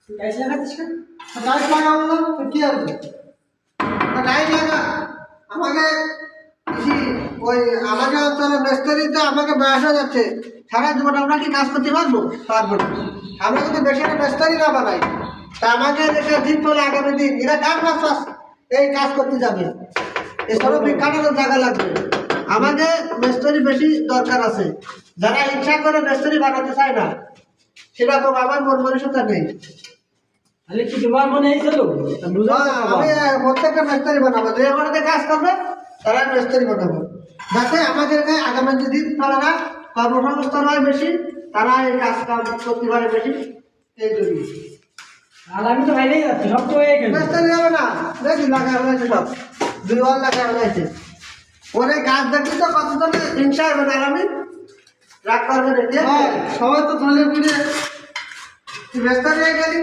Tiles লাগাচ্ছিস কেন? Tiles লাগাবো না তো কি হবে? টাইলস লাগা আমাকে ওই আমাকে অঞ্চলের মিস্ত্রিতে আমাকে বয়স হয়ে যাচ্ছে, সারা জীবন আমরা কি কাজ করতে পারবো? পারবো না। আমরা যদি বেশি মিস্ত্রি না বানাই তা আমাকে দেখে দিন পরে আগামী দিন এরা কার কাজ এই কাজ করতে যাবে, এসবও বিজ্ঞানের জায়গা লাগবে। আমাকে মিস্ত্রি বেশি দরকার আছে, যারা ইচ্ছা করে মিস্ত্রি বানাতে চায় না সেরকম আমার মন মানসিকতা নেই। তাহলে কি তোমার মনে হয়েছিল? আমি প্রত্যেকটা মিস্ত্রি বানাবো, যে আমাদের কাজ করবে তারা মিস্ত্রি বানাবো, যাতে আমাদের আগামী দিন তারা কর্মসংস্থান হয় বেশি, তারা এই কাজ কাম করতে পারে বেশি। এই জন্য আর আমি তো বাইরেই যাচ্ছি, সব তো হয়ে গেল। মিস্ত্রি যাবে না, দেখি লাগা হয়েছে সব 2 ওয়াল লাগা হয়েছে। ওরে কাজ দেখি তো কতজনে হিংসা হবে না, আমি রাগ করবে রেখে সবাই তো ধরে ফিরে মিস্ত্রি হয়ে গেলি।